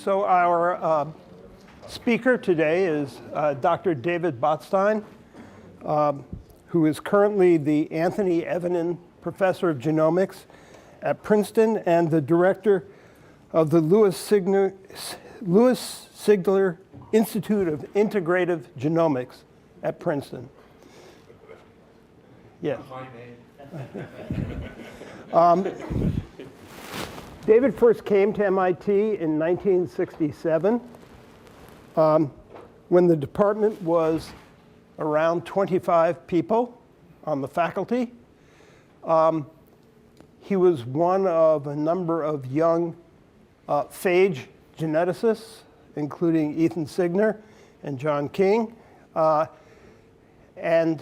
So our speaker today is Dr. David Bostein, who is currently the Anthony Evenen Professor of Genomics at Princeton and the director of the Louis Sigler Institute of Integrative Genomics at Princeton. Yes. David first came to MIT in 1967 when the department was around 25 people on the faculty. He was one of a number of young phage geneticists, including Ethan Signer and John King, and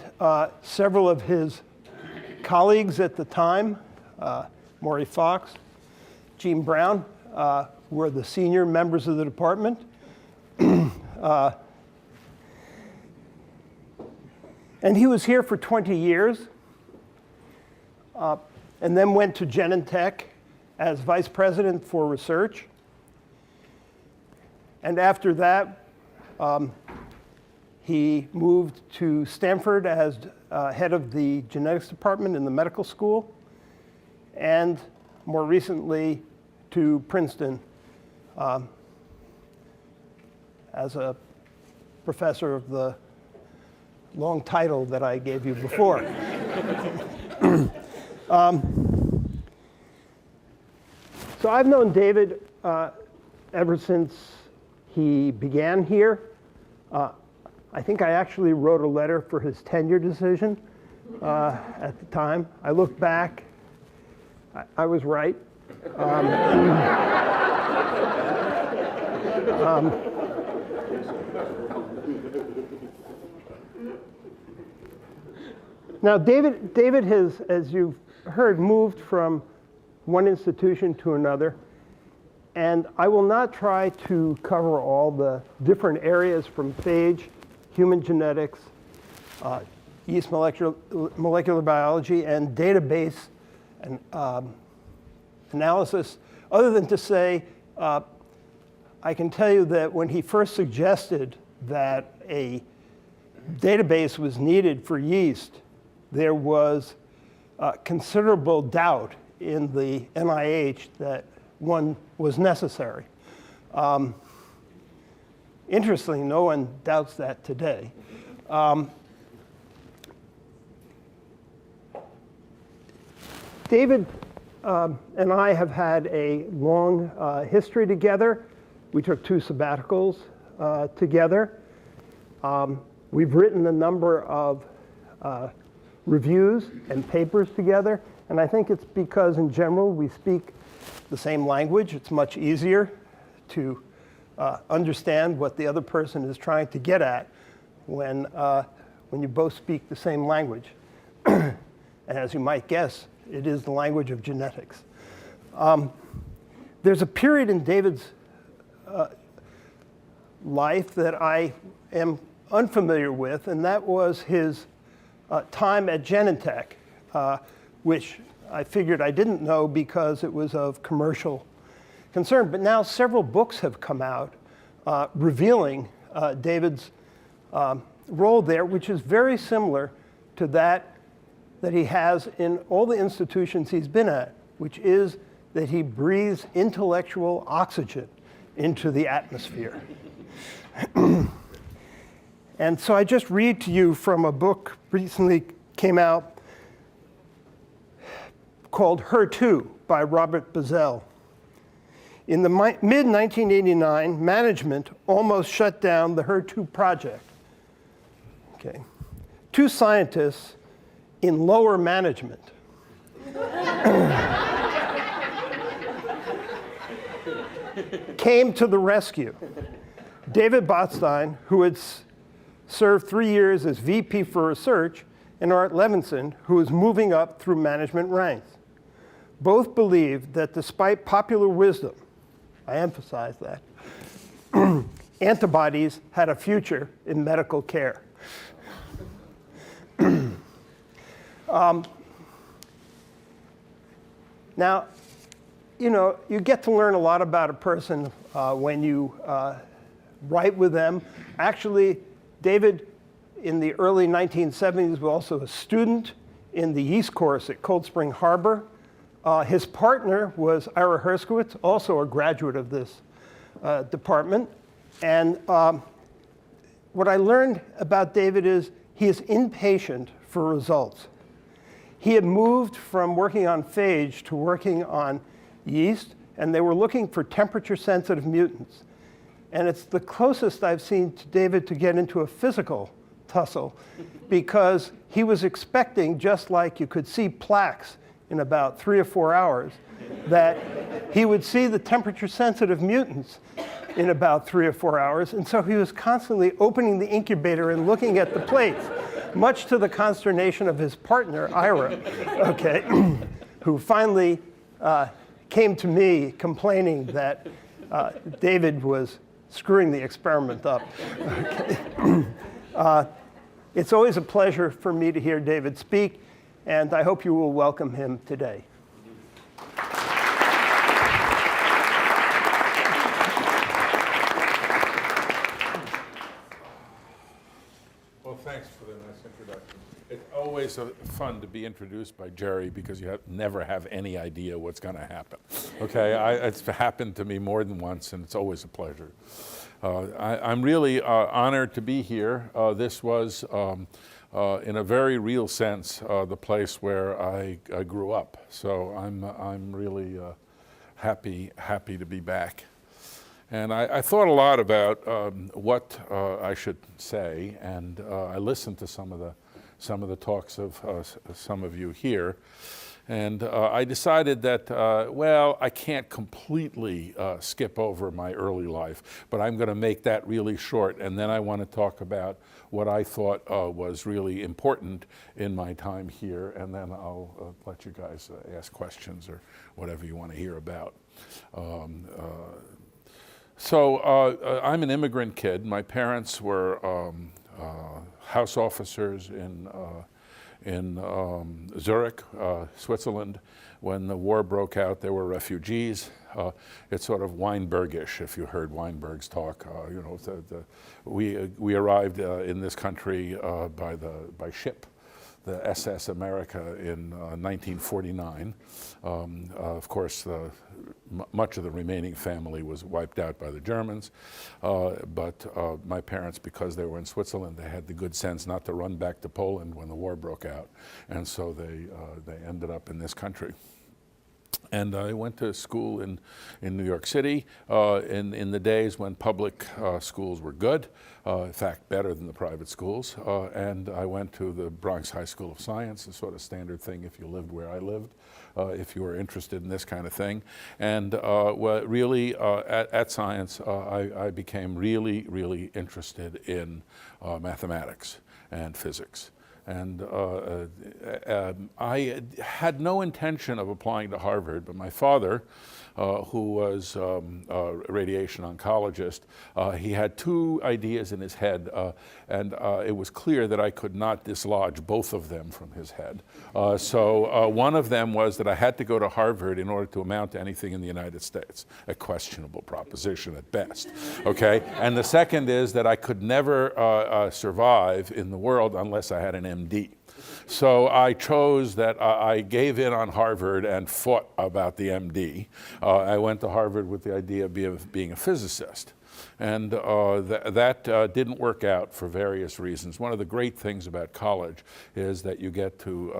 several of his colleagues at the time, Maury Fox, Gene Brown, were the senior members of the department. And he was here for 20 years, and then went to Genentech as vice president for research. And after that, he moved to Stanford as head of the genetics department in the medical school, and more recently to Princeton as a professor of the long title that I gave you before. So I've known David ever since he began here. I think I actually wrote a letter for his tenure decision at the time. I look back, I was right. Now, David has, as you've heard, moved from one institution to another. And I will not try to cover all the different areas from phage, human genetics, yeast molecular biology, and database and analysis, other than to say, I can tell you that when he first suggested that a database was needed for yeast, there was considerable doubt in the NIH that one was necessary. Interestingly, no one doubts that today. David and I have had a long history together. We took 2 sabbaticals together. We've written a number of reviews and papers together, and I think it's because in general we speak the same language. It's much easier to understand what the other person is trying to get at when you both speak the same language. And as you might guess, it is the language of genetics. There's a period in David's life that I am unfamiliar with, and that was his time at Genentech, which I figured I didn't know because it was of commercial concern. But now several books have come out revealing David's role there, which is very similar to that he has in all the institutions he's been at, which is that he breathes intellectual oxygen into the atmosphere. And so I just read to you from a book recently came out called HER2 by Robert Bazell. In the mid-1989, management almost shut down the HER2 project. Okay. 2 scientists in lower management came to the rescue. David Bostein, who had served 3 years as VP for research, and Art Levinson, who was moving up through management ranks. Both believed that despite popular wisdom, I emphasize that, antibodies had a future in medical care. Now, you know, you get to learn a lot about a person when you write with them. Actually, David, in the early 1970s, was also a student in the yeast course at Cold Spring Harbor. His partner was Ira Herskowitz, also a graduate of this department. And what I learned about David is he is impatient for results. He had moved from working on phage to working on yeast, and they were looking for temperature-sensitive mutants. And it's the closest I've seen to David to get into a physical tussle, because he was expecting, just like you could see plaques in about 3 or 4 hours, that he would see the temperature-sensitive mutants in about 3 or 4 hours. And so he was constantly opening the incubator and looking at the plates, much to the consternation of his partner, Ira, okay, who finally came to me complaining that David was screwing the experiment up. Okay. It's always a pleasure for me to hear David speak, and I hope you will welcome him today. Well, thanks for the nice introduction. It's always fun to be introduced by Jerry because you never have any idea what's going to happen. Okay, it's happened to me more than once, and it's always a pleasure. I'm really honored to be here. This was, in a very real sense, the place where I grew up. So I'm really happy to be back. And I thought a lot about what I should say, and I listened to some of the talks of some of you here. And I decided that, well, I can't completely skip over my early life, but I'm going to make that really short. And then I want to talk about what I thought was really important in my time here. And then I'll let you guys ask questions or whatever you want to hear about. So I'm an immigrant kid. My parents were house officers in Zurich, Switzerland. When the war broke out, they were refugees. It's sort of Weinbergish, if you heard Weinberg's talk. You know, we arrived in this country by ship, the SS America, in 1949. Of course, much of the remaining family was wiped out by the Germans, but my parents, because they were in Switzerland, they had the good sense not to run back to Poland when the war broke out, and so they ended up in this country. And I went to school in New York City in the days when public schools were good, in fact, better than the private schools. And I went to the Bronx High School of Science, a sort of standard thing if you lived where I lived, if you were interested in this kind of thing. And well, really, at science, I became really interested in mathematics and physics. And I had no intention of applying to Harvard, but my father, who was a radiation oncologist, he had two ideas in his head, and it was clear that I could not dislodge both of them from his head. So one of them was that I had to go to Harvard in order to amount to anything in the United States, a questionable proposition at best, okay? And the second is that I could never survive in the world unless I had an MD. So I chose that I gave in on Harvard and fought about the MD. I went to Harvard with the idea of being a physicist. And that didn't work out for various reasons. One of the great things about college is that you get to,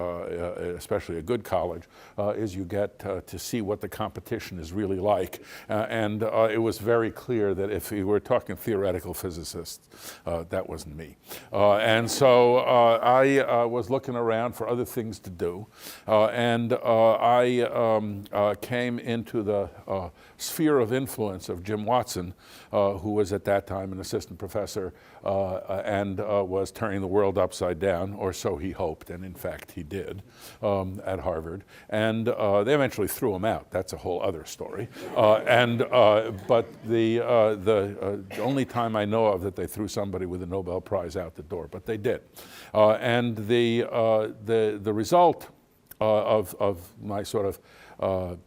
especially a good college, is you get to see what the competition is really like. And it was very clear that if we were talking theoretical physicists, that wasn't me. And so I was looking around for other things to do. And I came into the sphere of influence of Jim Watson, who was at that time an assistant professor and was turning the world upside down, or so he hoped, and in fact he did, at Harvard. And they eventually threw him out. That's a whole other story. But the only time I know of that they threw somebody with a Nobel Prize out the door, but they did. And the result of my sort of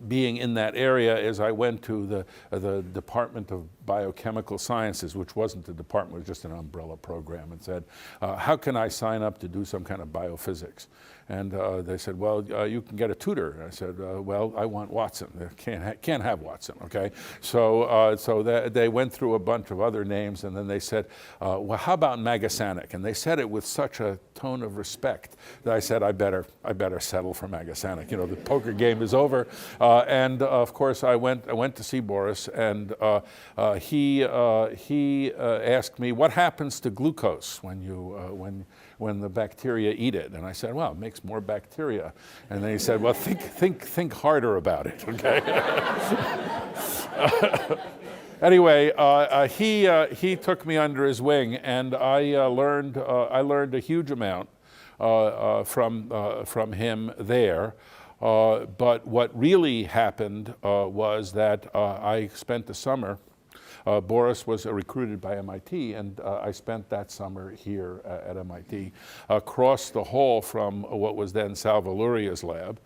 being in that area is I went to the Department of Biochemical Sciences, which wasn't the department, it was just an umbrella program, and said, how can I sign up to do some kind of biophysics? And they said, well, you can get a tutor. And I said, well, I want Watson. Can't have Watson, okay? So they went through a bunch of other names, and then they said, well, how about Magasanik? And they said it with such a tone of respect that I said, I better settle for Magasanik. You know, the poker game is over. And of course, I went to see Boris, and he asked me, what happens to glucose when the bacteria eat it? And I said, well, it makes more bacteria. And then he said, well, think harder about it, okay? Anyway, he took me under his wing, and I learned a huge amount from him there. But what really happened was that I spent the summer. Boris was recruited by MIT, and I spent that summer here at MIT, across the hall from what was then Salva Luria's lab,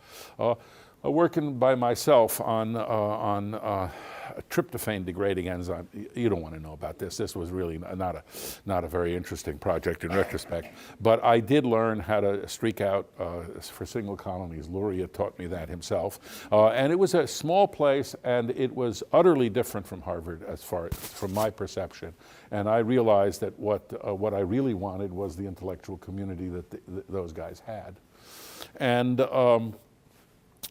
working by myself on tryptophan degrading enzyme. You don't want to know about this. This was really not a very interesting project in retrospect. But I did learn how to streak out for single colonies. Luria taught me that himself. And it was a small place, and it was utterly different from Harvard as far from my perception. And I realized that what I really wanted was the intellectual community that those guys had. And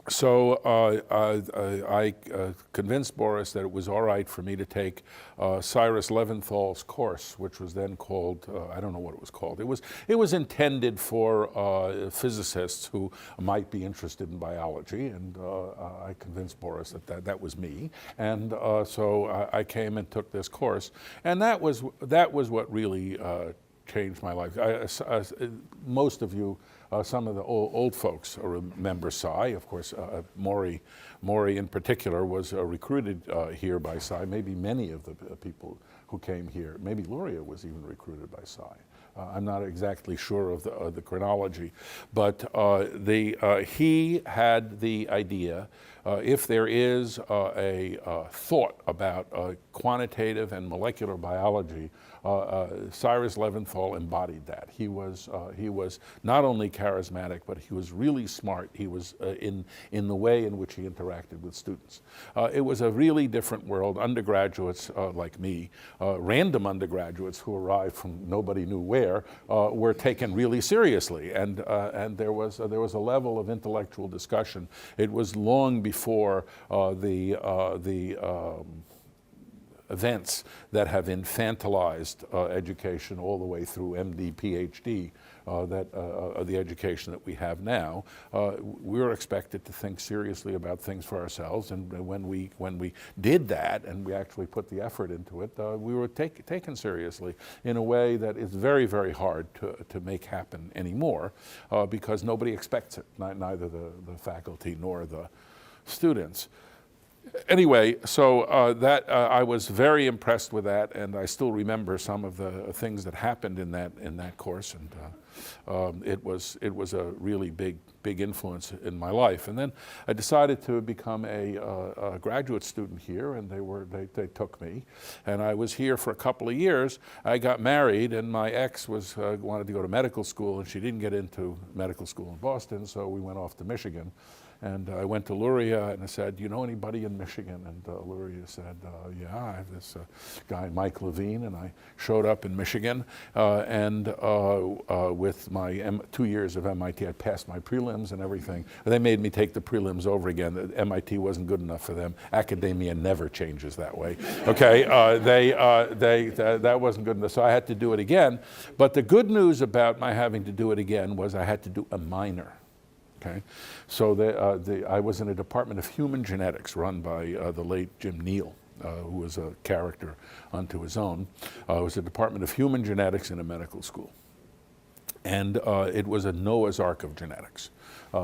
so I convinced Boris that it was all right for me to take Cyrus Leventhal's course, which was then called, I don't know what it was called. It was intended for physicists who might be interested in biology, and I convinced Boris that was me. And so I came and took this course, and that was what really changed my life. Most of you, some of the old folks remember Cy. Of course, Maury in particular was recruited here by Cy. Maybe many of the people who came here, maybe Luria was even recruited by Cy. I'm not exactly sure of the chronology, but he had the idea, if there is a thought about quantitative and molecular biology, Cyrus Leventhal embodied that. He was not only charismatic, but he was really smart. He was in the way in which he interacted with students. It was a really different world. Undergraduates like me, random undergraduates who arrived from nobody knew where, were taken really seriously, and there was a level of intellectual discussion. It was long before the events that have infantilized education all the way through MD, PhD, the education that we have now. We were expected to think seriously about things for ourselves, and when we did that and we actually put the effort into it, we were taken seriously in a way that is very, very hard to make happen anymore, because nobody expects it, neither the faculty nor the students. Anyway, so I was very impressed with that, and I still remember some of the things that happened in that course, and it was a really big influence in my life. And then I decided to become a graduate student here, and they took me, and I was here for a couple of years. I got married, and my ex wanted to go to medical school, and she didn't get into medical school in Boston, so we went off to Michigan. And I went to Luria and I said, do you know anybody in Michigan? And Luria said, yeah, I have this guy, Mike Levine, and I showed up in Michigan, and with my 2 years of MIT, I passed my prelims and everything. And they made me take the prelims over again. MIT wasn't good enough for them. Academia never changes that way. Okay, that wasn't good enough, so I had to do it again. But the good news about my having to do it again was I had to do a minor. Okay, so I was in a department of human genetics run by the late Jim Neal, who was a character unto his own. It was a department of human genetics in a medical school. And it was a Noah's Ark of genetics.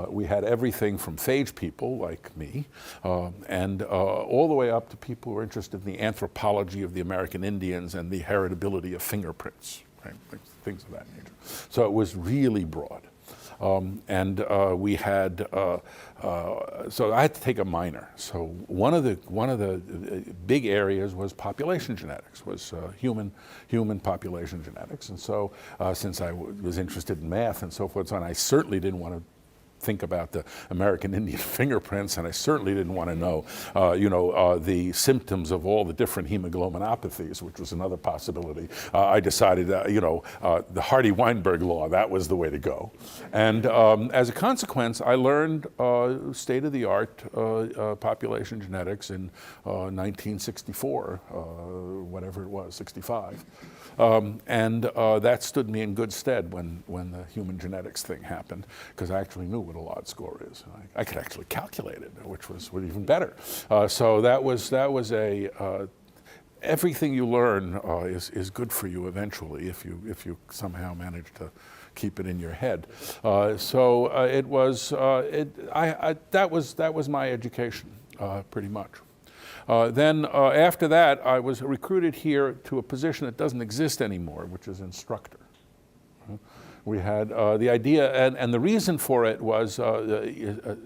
We had everything from phage people like me, and all the way up to people who were interested in the anthropology of the American Indians and the heritability of fingerprints, right? Things of that nature. So it was really broad. We had, so I had to take a minor. So one of the big areas was population genetics, was human population genetics. And so since I was interested in math and so forth, and I certainly didn't want to think about the American Indian fingerprints, and I certainly didn't want to know, the symptoms of all the different hemoglobinopathies, which was another possibility. I decided that, the Hardy-Weinberg law, that was the way to go. And as a consequence, I learned state-of-the-art population genetics in 1964, whatever it was, 65. That stood me in good stead when the human genetics thing happened, because I actually knew what a lot score is. I could actually calculate it, which was even better. So that was everything you learn is good for you eventually if you somehow manage to keep it in your head. That was my education pretty much. Then after that, I was recruited here to a position that doesn't exist anymore, which is instructor. We had the idea, and the reason for it was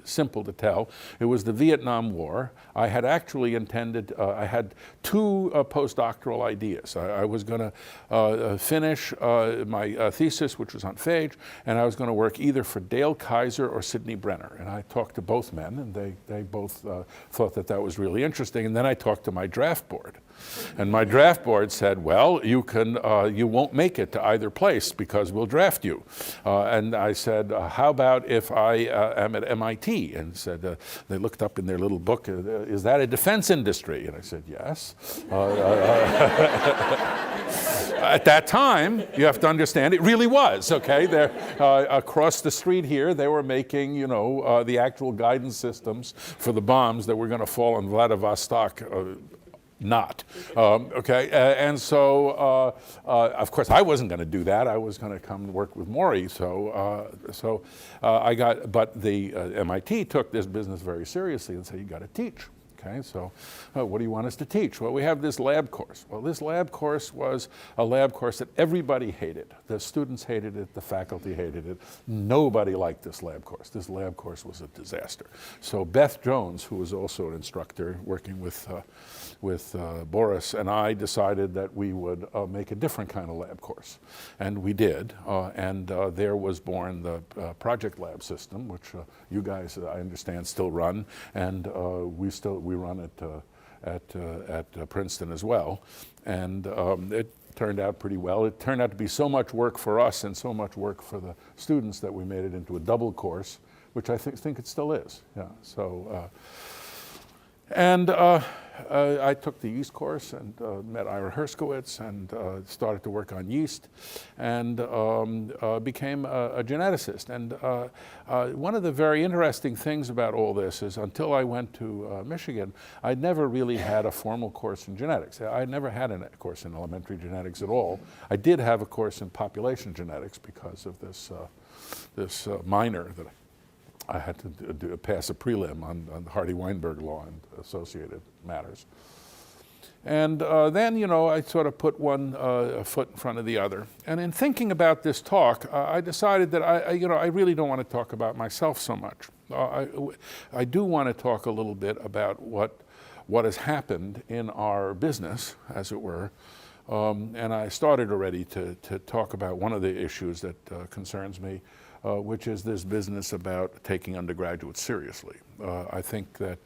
simple to tell. It was the Vietnam War. I had actually intended, I had two postdoctoral ideas. I was going to finish my thesis, which was on phage, and I was going to work either for Dale Kaiser or Sidney Brenner. And I talked to both men, and they both thought that was really interesting. And then I talked to my draft board. And my draft board said, well, you won't make it to either place because we'll draft you. And I said, how about if I am at MIT? And said, they looked up in their little book, is that a defense industry? And I said, yes. At that time, you have to understand, it really was, okay? There, across the street here, they were making, the actual guidance systems for the bombs that were going to fall on Vladivostok. Okay, and so of course I wasn't going to do that. I was going to come work with Maury. But the MIT took this business very seriously and said, you got to teach. Okay, so what do you want us to teach? Well, we have this lab course. Well, this lab course was a lab course that everybody hated. The students hated it, the faculty hated it. Nobody liked this lab course. This lab course was a disaster. So Beth Jones, who was also an instructor working with Boris, and I decided that we would make a different kind of lab course. And we did, and there was born the project lab system, which you guys, I understand, still run, and we run it at Princeton as well. And it turned out pretty well. It turned out to be so much work for us and so much work for the students that we made it into a double course, which I think it still is. Yeah. So, I took the yeast course and met Ira Herskowitz and started to work on yeast and became a geneticist. And one of the very interesting things about all this is until I went to Michigan, I'd never really had a formal course in genetics. I never had a course in elementary genetics at all. I did have a course in population genetics because of this minor that I had to pass a prelim on the Hardy-Weinberg law and associated matters. And then, I sort of put one foot in front of the other. And in thinking about this talk, I decided that I really don't want to talk about myself so much. I do want to talk a little bit about what has happened in our business, as it were. And I started already to talk about one of the issues that concerns me, which is this business about taking undergraduates seriously. I think that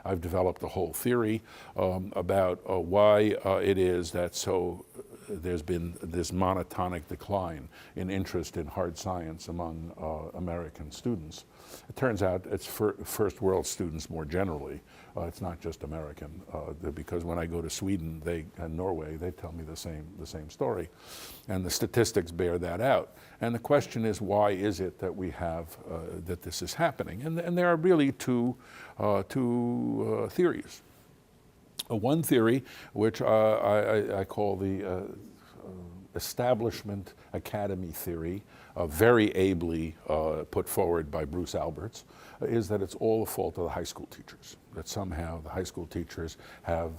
I've developed a whole theory about why it is that there's been this monotonic decline in interest in hard science among American students. It turns out it's first world students more generally. It's not just American, because when I go to Sweden and Norway, they tell me the same story, and the statistics bear that out. And the question is, why is it that we have that this is happening? And there are really two theories. One theory, which I call the establishment academy theory, very ably put forward by Bruce Alberts, is that it's all the fault of the high school teachers. that somehow the high school teachers have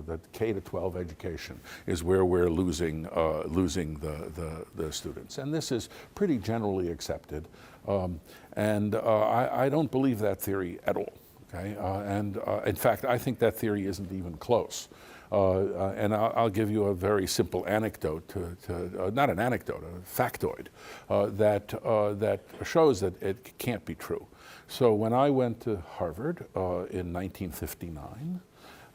that K to 12 education is where we're losing the students, and this is pretty generally accepted, and I don't believe that theory at all. Okay, and in fact, I think that theory isn't even close. And I'll give you a very simple anecdote, not an anecdote, a factoid, that shows that it can't be true. So when I went to Harvard in 1959,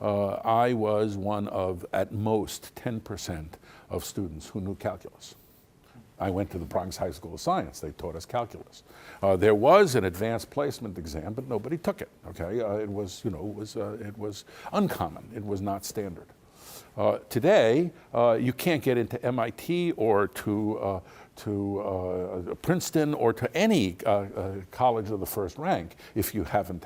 I was one of, at most, 10% of students who knew calculus. I went to the Bronx High School of Science. They taught us calculus. There was an advanced placement exam, but nobody took it. Okay, it was uncommon. It was not standard. Today, you can't get into MIT or to Princeton or to any college of the first rank if you haven't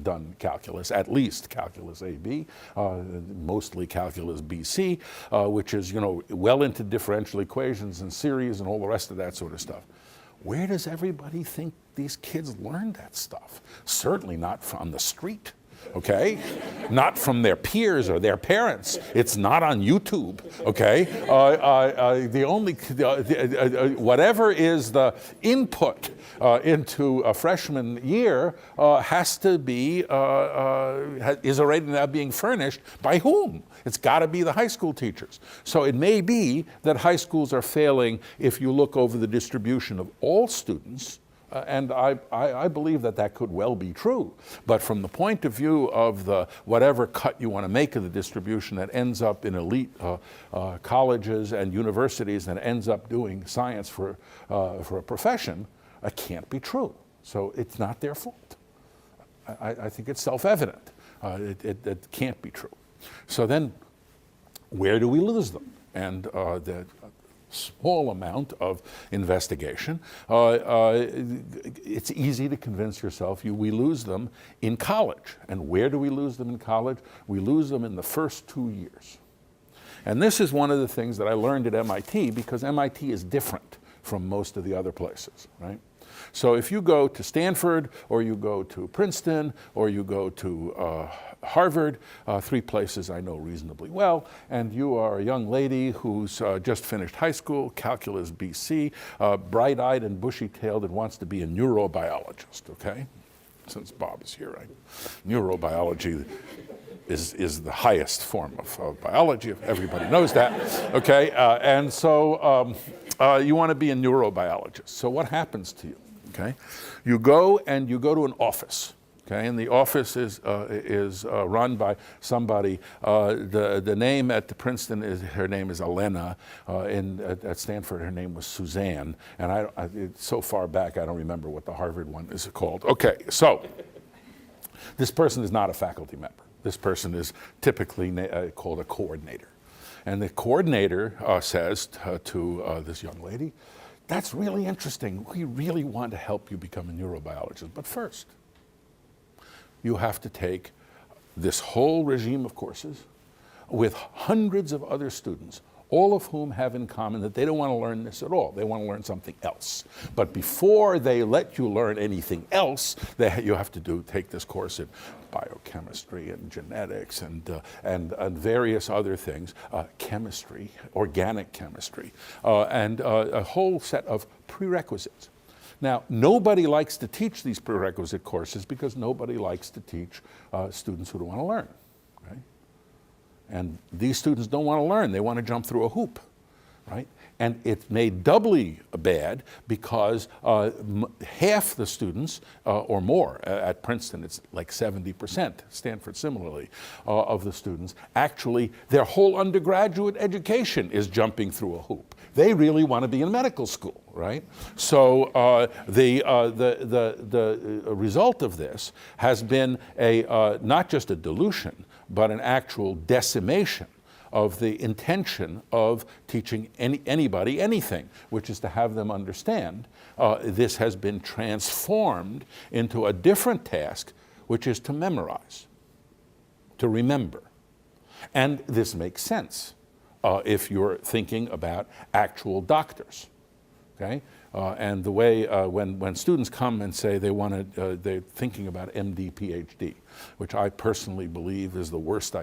done calculus, at least calculus AB, mostly calculus BC, which is, well into differential equations and series and all the rest of that sort of stuff. Where does everybody think these kids learn that stuff? Certainly not from the street. Okay, not from their peers or their parents. It's not on YouTube. Okay, whatever is the input into a freshman year has to be is already now being furnished by whom? It's got to be the high school teachers. So it may be that high schools are failing if you look over the distribution of all students. And I believe that could well be true. But from the point of view of the whatever cut you want to make of the distribution that ends up in elite colleges and universities and ends up doing science for a profession, it can't be true. So it's not their fault. I think it's self-evident. It can't be true. So then where do we lose them? And the small amount of investigation, it's easy to convince yourself we lose them in college. And where do we lose them in college? We lose them in the first 2 years. And this is one of the things that I learned at MIT, because MIT is different from most of the other places, right? So if you go to Stanford, or you go to Princeton, or you go to Harvard, 3 places I know reasonably well, and you are a young lady who's just finished high school, calculus BC, bright-eyed and bushy-tailed, and wants to be a neurobiologist, okay? Since Bob is here, right? Neurobiology is the highest form of biology. Everybody knows that, okay? And so you want to be a neurobiologist. So what happens to you, okay? You go to an office. Okay, and the office is run by somebody. The name at the Princeton her name is Elena. At Stanford, her name was Suzanne. And it's so far back, I don't remember what the Harvard one is called. Okay, so this person is not a faculty member. This person is typically called a coordinator. And the coordinator says to this young lady, "That's really interesting. We really want to help you become a neurobiologist. But first, you have to take this whole regime of courses with hundreds of other students, all of whom have in common that they don't want to learn this at all. They want to learn something else. But before they let you learn anything else, you have to take this course in biochemistry and genetics and various other things, chemistry, organic chemistry, and a whole set of prerequisites. Now, nobody likes to teach these prerequisite courses because nobody likes to teach students who don't want to learn. Right? And these students don't want to learn. They want to jump through a hoop. Right? And it's made doubly bad because half the students, or more, at Princeton it's like 70%, Stanford similarly, of the students, actually their whole undergraduate education is jumping through a hoop. They really want to be in medical school, right? So the result of this has been not just a dilution, but an actual decimation of the intention of teaching anybody anything, which is to have them understand this has been transformed into a different task, which is to memorize, to remember. And this makes sense if you're thinking about actual doctors. okay? And the way when students come and say they're thinking about MD, PhD, which I personally believe is the worst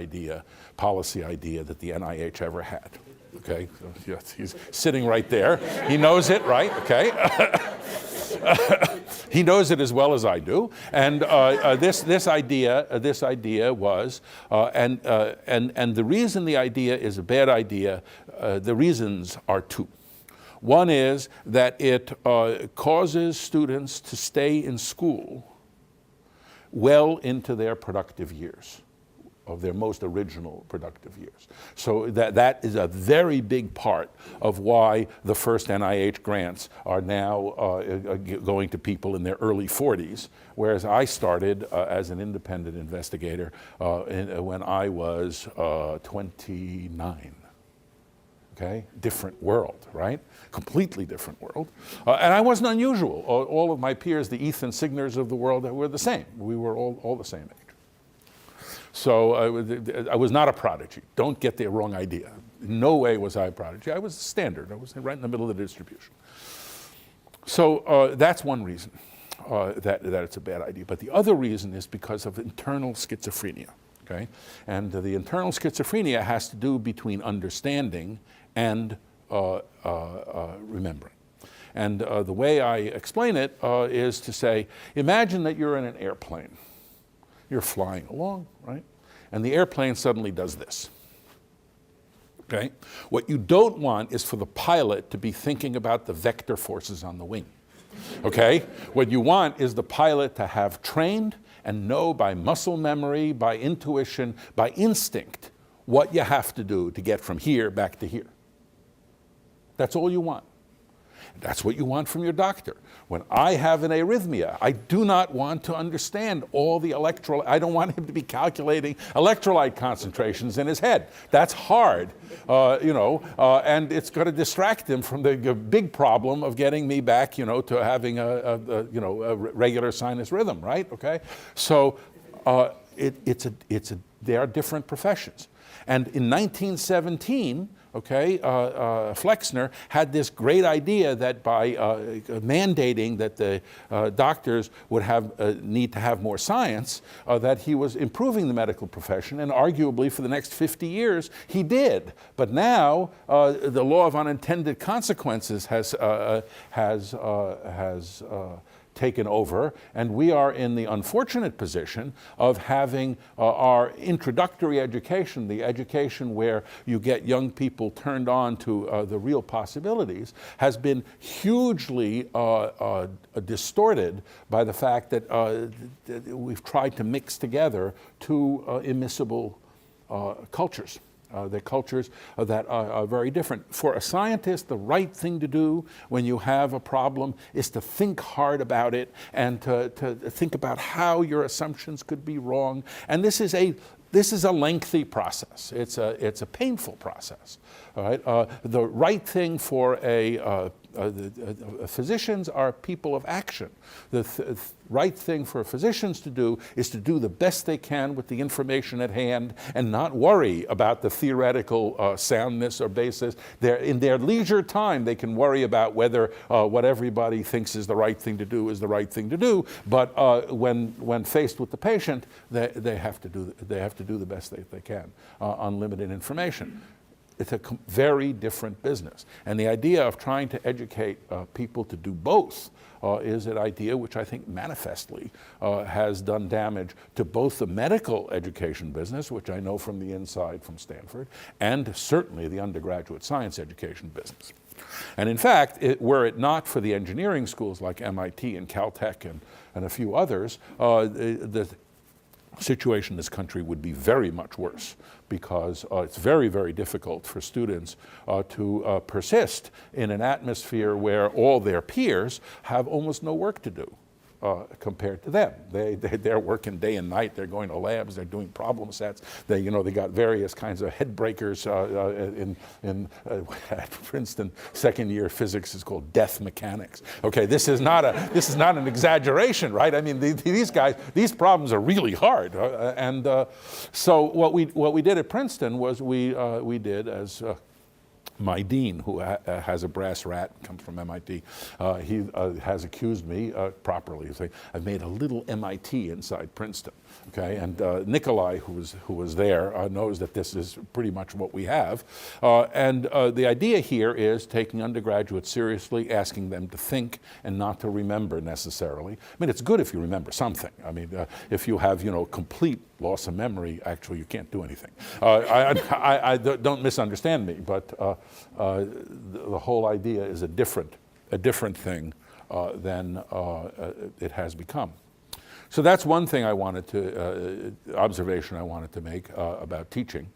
policy idea that the NIH ever had. Okay, so, yes, he's sitting right there. He knows it, right? Okay. He knows it as well as I do. And this idea was, and the reason the idea is a bad idea, the reasons are two. One is that it causes students to stay in school well into their productive years, of their most original productive years. So that is a very big part of why the first NIH grants are now going to people in their early 40s, whereas I started as an independent investigator when I was 29. Okay, different world, right? Completely different world. And I wasn't unusual. All of my peers, the Ethan Signers of the world, were the same. We were all the same age. So I was not a prodigy. Don't get the wrong idea. In no way was I a prodigy. I was standard. I was right in the middle of the distribution. So that's one reason that it's a bad idea. But the other reason is because of internal schizophrenia. Okay? And the internal schizophrenia has to do between understanding and remembering. And the way I explain it is to say, imagine that you're in an airplane. You're flying along, right? And the airplane suddenly does this. Okay? What you don't want is for the pilot to be thinking about the vector forces on the wing. Okay? What you want is the pilot to have trained and know by muscle memory, by intuition, by instinct, what you have to do to get from here back to here. That's all you want. That's what you want from your doctor. When I have an arrhythmia, I do not want to understand all the I don't want him to be calculating electrolyte concentrations in his head. That's hard, and it's going to distract him from the big problem of getting me back, to having a regular sinus rhythm, right? Okay, so they are different professions. And in 1917, Flexner had this great idea that by mandating that the doctors would need to have more science, that he was improving the medical profession, and arguably for the next 50 years he did. But now the law of unintended consequences has taken over, and we are in the unfortunate position of having our introductory education, the education where you get young people turned on to the real possibilities, has been hugely distorted by the fact that we've tried to mix together two immiscible cultures. They're cultures that are very different. For a scientist, the right thing to do when you have a problem is to think hard about it and to think about how your assumptions could be wrong. And this is a lengthy process. It's a painful process. All right? The right thing for physicians are people of action. The right thing for physicians to do is to do the best they can with the information at hand and not worry about the theoretical soundness or basis. In their leisure time, they can worry about whether what everybody thinks is the right thing to do is the right thing to do. But when faced with the patient, they have to do the best they can on limited information. It's a very different business. And the idea of trying to educate people to do both is an idea which I think manifestly has done damage to both the medical education business, which I know from the inside from Stanford, and certainly the undergraduate science education business. And in fact, were it not for the engineering schools like MIT and Caltech and a few others, the situation in this country would be very much worse, because it's very, very difficult for students to persist in an atmosphere where all their peers have almost no work to do compared to them. They're working day and night. They're going to labs. They're doing problem sets. They got various kinds of head breakers at Princeton. Second year physics is called death mechanics. Okay, this is not an exaggeration, right? I mean, these problems are really hard. So what we did at Princeton was we did, as my dean, who has a brass rat, comes from MIT, he has accused me properly of saying, I've made a little MIT inside Princeton. Okay, and Nikolai, who was there, knows that this is pretty much what we have. And the idea here is taking undergraduates seriously, asking them to think and not to remember necessarily. I mean, it's good if you remember something. I mean, if you have, complete loss of memory, actually, you can't do anything. Don't misunderstand me, but the whole idea is a different thing than it has become. So that's one thing I wanted to, observation I wanted to make about teaching.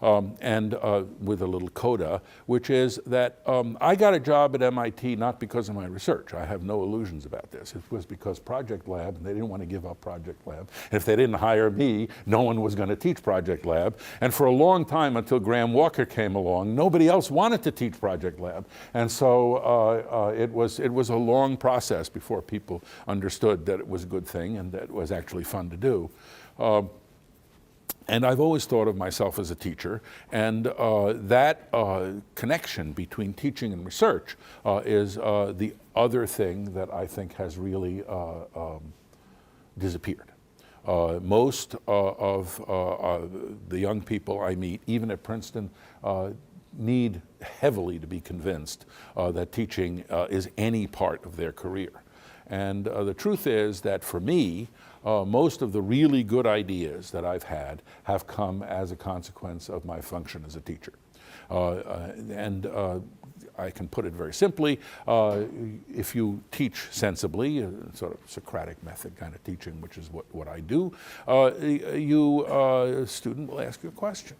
And with a little coda, which is that I got a job at MIT not because of my research. I have no illusions about this. It was because Project Lab, and they didn't want to give up Project Lab. And if they didn't hire me, no one was going to teach Project Lab. And for a long time, until Graham Walker came along, nobody else wanted to teach Project Lab. And so it was a long process before people understood that it was a good thing and that it was actually fun to do. And I've always thought of myself as a teacher, and that connection between teaching and research is the other thing that I think has really disappeared. Most of the young people I meet, even at Princeton, need heavily to be convinced that teaching is any part of their career. And the truth is that for me, most of the really good ideas that I've had have come as a consequence of my function as a teacher. And I can put it very simply, if you teach sensibly, a sort of Socratic method kind of teaching, which is what I do, a student will ask you a question.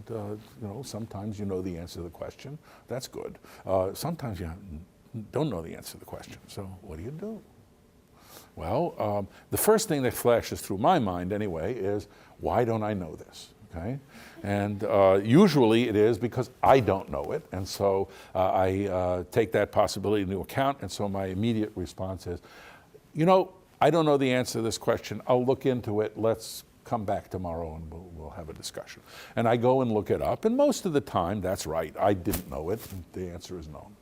And, sometimes you know the answer to the question. That's good. Sometimes you don't know the answer to the question. So what do you do? Well, the first thing that flashes through my mind anyway is, why don't I know this? Okay? And usually it is because I don't know it, and so I take that possibility into account, and so my immediate response is, I don't know the answer to this question. I'll look into it. Let's come back tomorrow and we'll have a discussion. And I go and look it up, and most of the time, that's right. I didn't know it, and the answer is known.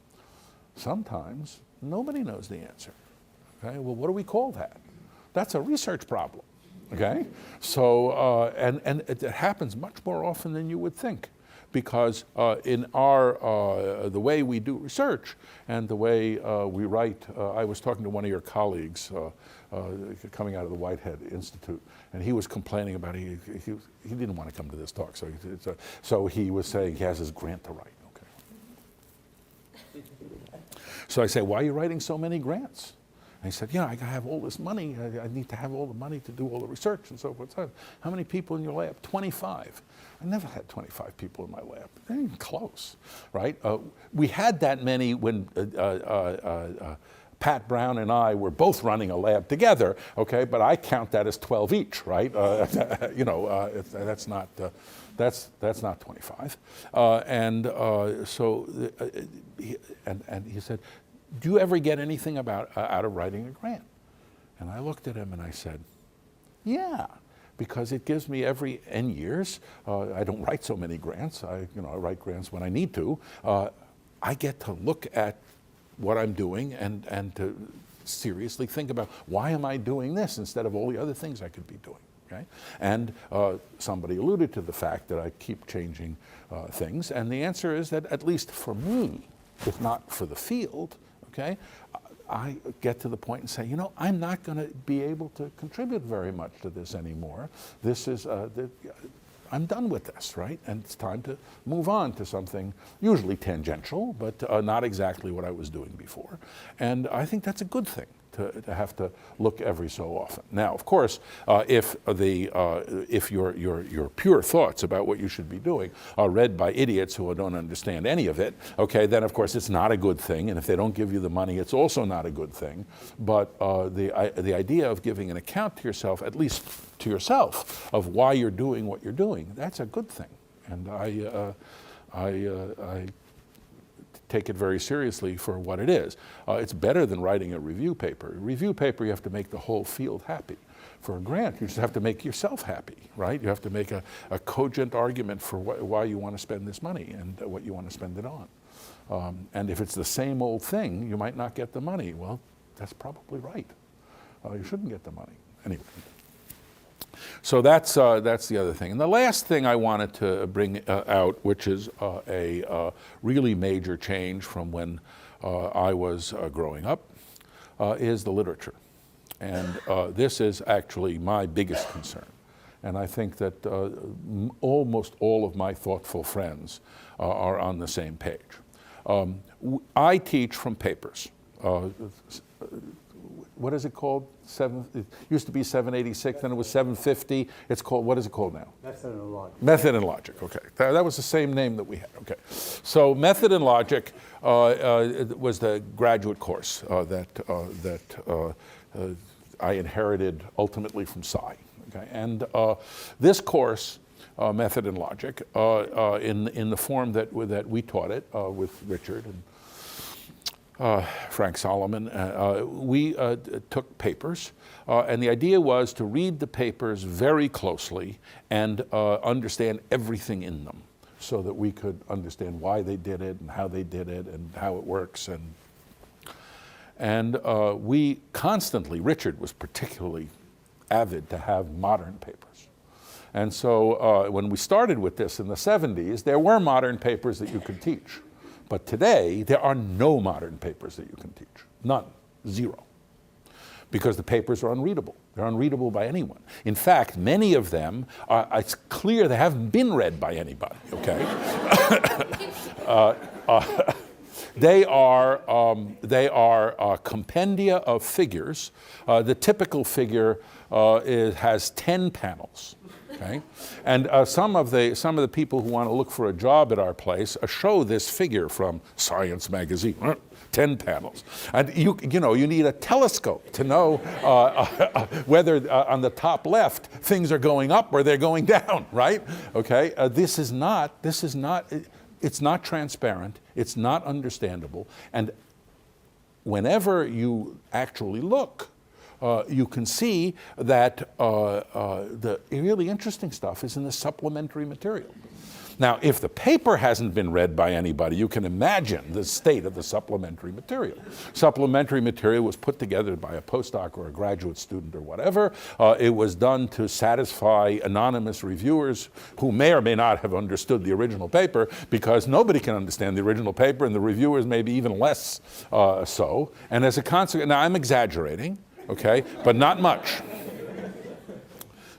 Sometimes nobody knows the answer. Okay, well, what do we call that? That's a research problem. Okay, so and it happens much more often than you would think, because in our the way we do research and the way we write. I was talking to one of your colleagues coming out of the Whitehead Institute, and he was complaining about he didn't want to come to this talk, so he was saying he has his grant to write. So I say, why are you writing so many grants? And he said, I gotta have all this money. I need to have all the money to do all the research and so forth. How many people in your lab? 25. I never had 25 people in my lab. They ain't even close, right? We had that many when Pat Brown and I were both running a lab together, okay? But I count that as 12 each, right? That's not 25. And he said, do you ever get anything out of writing a grant? And I looked at him and I said, yeah, because it gives me every N years. I don't write so many grants. I write grants when I need to. I get to look at what I'm doing and to seriously think about, why am I doing this instead of all the other things I could be doing? Okay? And somebody alluded to the fact that I keep changing things, and the answer is that, at least for me, if not for the field, okay, I get to the point and say, I'm not going to be able to contribute very much to this anymore. This is, I'm done with this, right? And it's time to move on to something usually tangential, but not exactly what I was doing before. And I think that's a good thing, to have to look every so often. Now, of course, if your pure thoughts about what you should be doing are read by idiots who don't understand any of it, okay, then of course it's not a good thing. And if they don't give you the money, it's also not a good thing. But the idea of giving an account to yourself, at least to yourself, of why you're doing what you're doing, that's a good thing. And I take it very seriously for what it is. It's better than writing a review paper. A review paper, you have to make the whole field happy. for a grant. You just have to make yourself happy, right? You have to make a cogent argument for why you want to spend this money and what you want to spend it on. And if it's the same old thing, you might not get the money. Well, that's probably right. You shouldn't get the money. Anyway. So that's the other thing. And the last thing I wanted to bring out, which is a really major change from when I was growing up, is the literature. And this is actually my biggest concern. And I think that almost all of my thoughtful friends are on the same page. I teach from papers. What is it called? It used to be 786, then it was 750. It's called, what is it called now? Method and Logic. Method and Logic, okay. That was the same name that we had, okay. So Method and Logic was the graduate course that I inherited ultimately from Sci. Okay? And this course, Method and Logic, in the form that we taught it with Richard and Frank Solomon, we took papers, and the idea was to read the papers very closely and understand everything in them so that we could understand why they did it and how they did it and how it works. And we constantly, Richard was particularly avid to have modern papers. And so when we started with this in the 70s, there were modern papers that you could teach. But today, there are no modern papers that you can teach. None. Zero. Because the papers are unreadable. They're unreadable by anyone. In fact, many of them, it's clear they haven't been read by anybody, okay? They are compendia of figures. The typical figure has 10 panels. Okay? And some of the people who want to look for a job at our place show this figure from Science magazine, 10 panels. And you need a telescope to know whether on the top left things are going up or they're going down, right? Okay? It's not transparent, it's not understandable, and whenever you actually look, you can see that the really interesting stuff is in the supplementary material. Now, if the paper hasn't been read by anybody, you can imagine the state of the supplementary material. Supplementary material was put together by a postdoc or a graduate student or whatever. It was done to satisfy anonymous reviewers who may or may not have understood the original paper, because nobody can understand the original paper, and the reviewers maybe even less so. And as a consequence, now I'm exaggerating, okay, but not much.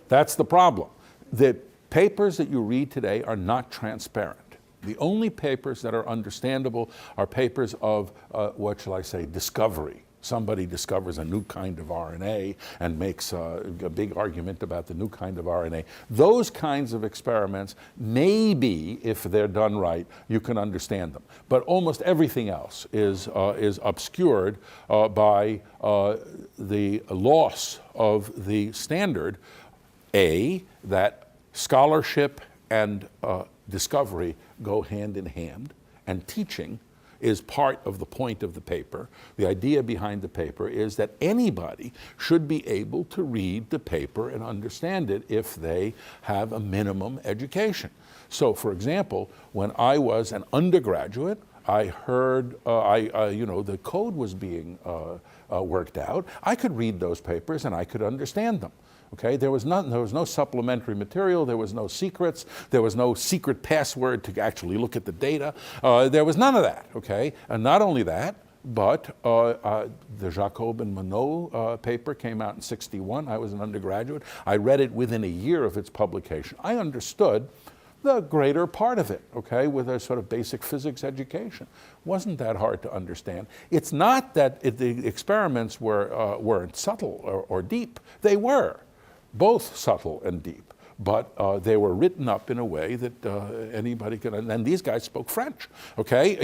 That's the problem. The papers that you read today are not transparent. The only papers that are understandable are papers of, what shall I say, discovery. Somebody discovers a new kind of RNA and makes a big argument about the new kind of RNA. Those kinds of experiments, maybe, if they're done right, you can understand them. But almost everything else is obscured by the loss of the standard, that scholarship and discovery go hand in hand, and teaching is part of the point of the paper. The idea behind the paper is that anybody should be able to read the paper and understand it if they have a minimum education. So, for example, when I was an undergraduate, I heard, the code was being worked out. I could read those papers and I could understand them. Okay, there was no supplementary material, there was no secrets, there was no secret password to actually look at the data. There was none of that, okay? And not only that, but the Jacob and Monod paper came out in '61. I was an undergraduate. I read it within a year of its publication. I understood the greater part of it, okay, with a sort of basic physics education. Wasn't that hard to understand. It's not that the experiments weren't subtle or deep. They were. Both subtle and deep, but they were written up in a way that anybody could, and these guys spoke French, okay?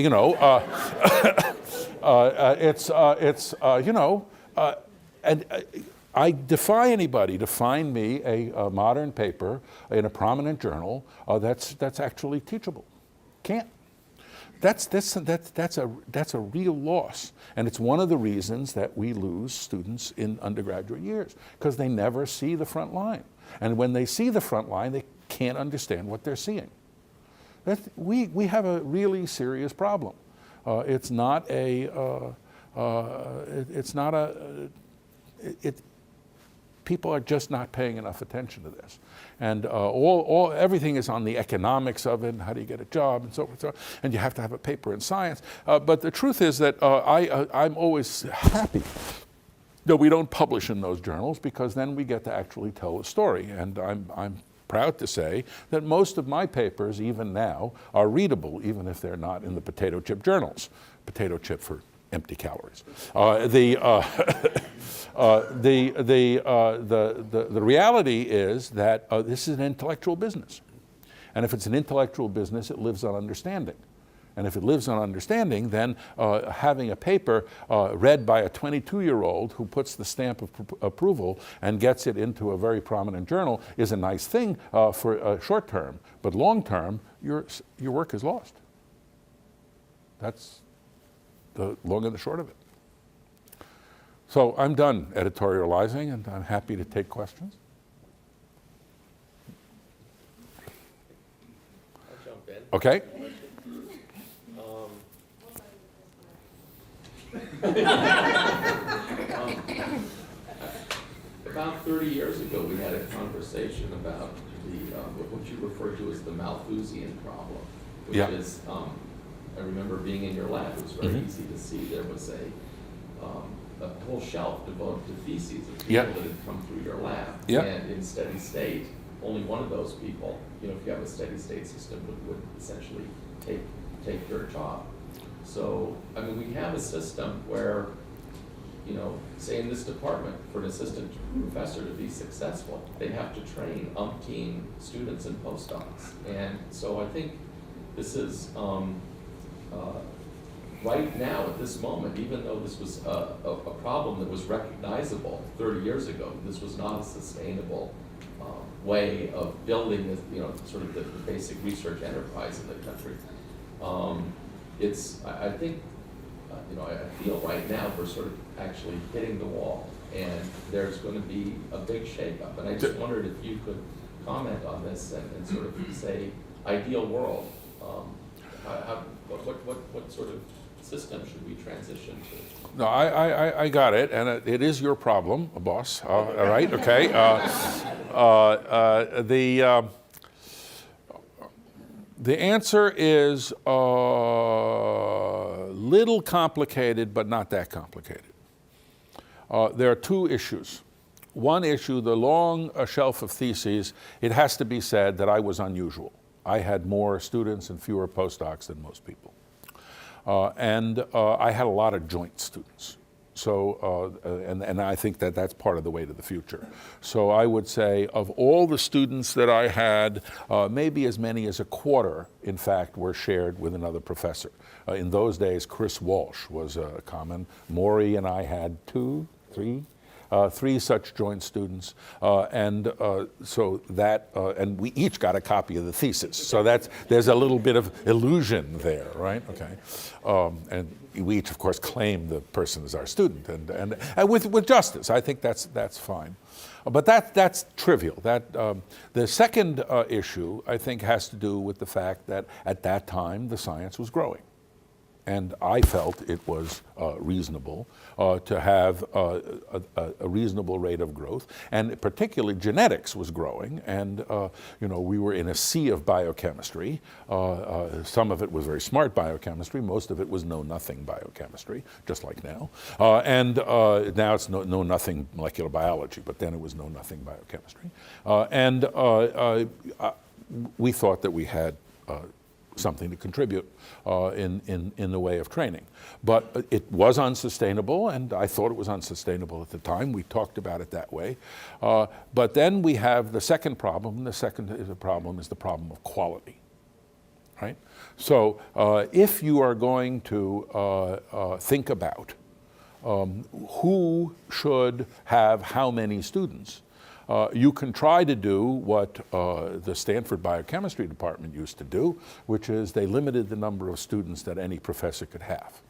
And I defy anybody to find me a modern paper in a prominent journal that's actually teachable. Can't. That's a real loss. And it's one of the reasons that we lose students in undergraduate years, because they never see the front line. And when they see the front line, they can't understand what they're seeing. We have a really serious problem. People are just not paying enough attention to this. And everything is on the economics of it, and how do you get a job, and so forth, and you have to have a paper in science. But the truth is that I'm always happy that we don't publish in those journals, because then we get to actually tell a story. And I'm proud to say that most of my papers, even now, are readable, even if they're not in the potato chip journals. Potato chip for empty calories. The reality is that this is an intellectual business. And if it's an intellectual business, it lives on understanding. And if it lives on understanding, then having a paper read by a 22-year-old who puts the stamp of approval and gets it into a very prominent journal is a nice thing for short term. But long term, your work is lost. That's the long and the short of it. So I'm done editorializing, and I'm happy to take questions. I'll jump in. Okay. About 30 years ago, we had a conversation about what you referred to as the Malthusian problem, which is, I remember being in your lab. It was very easy to see there was a whole shelf devoted to theses of people that had come through your lab. And in steady state, only one of those people, if you have a steady state system, would essentially take your job. So, I mean, we have a system where, say in this department, for an assistant professor to be successful, they have to train umpteen students and postdocs. And so I think this is, right now at this moment, even though this was a problem that was recognizable 30 years ago, this was not a sustainable way of building this, sort of the basic research enterprise in the country. I think, I feel right now we're sort of actually hitting the wall, and there's going to be a big shakeup. And I just wondered if you could comment on this and sort of say, ideal world, what sort of system should we transition to? No, I got it, and it is your problem, boss. All right, okay. The answer is a little complicated, but not that complicated. There are two issues. One issue, the long shelf of theses, it has to be said that I was unusual. I had more students and fewer postdocs than most people. And I had a lot of joint students. So, and I think that that's part of the way to the future. So I would say of all the students that I had, maybe as many as a quarter, in fact, were shared with another professor. In those days, Chris Walsh was common. Maury and I had three such joint students, and we each got a copy of the thesis. So there's a little bit of illusion there, right? Okay, and we each, of course, claim the person as our student, and with justice. I think that's fine, but that's trivial. The second issue, I think, has to do with the fact that at that time the science was growing. And I felt it was reasonable to have a reasonable rate of growth, and particularly genetics was growing, and we were in a sea of biochemistry. Some of it was very smart biochemistry, most of it was know-nothing biochemistry, just like now. And now it's know-nothing molecular biology, but then it was know-nothing biochemistry. We thought that we had something to contribute in the way of training. But it was unsustainable, and I thought it was unsustainable at the time. We talked about it that way. But then we have the second problem, and the second is the problem of quality, right? So if you are going to think about who should have how many students, You can try to do what the Stanford biochemistry department used to do, which is they limited the number of students that any professor could have,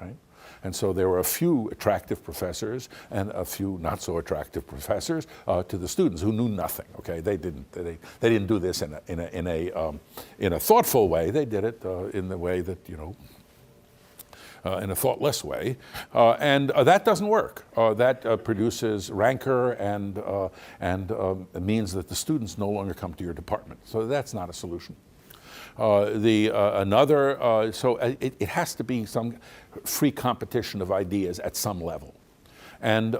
right? And so there were a few attractive professors and a few not so attractive professors to the students who knew nothing. Okay, they didn't do this in a thoughtful way. They did it in the way that, you know, in a thoughtless way, and that doesn't work. That produces rancor and means that the students no longer come to your department. So that's not a solution. It has to be some free competition of ideas at some level. And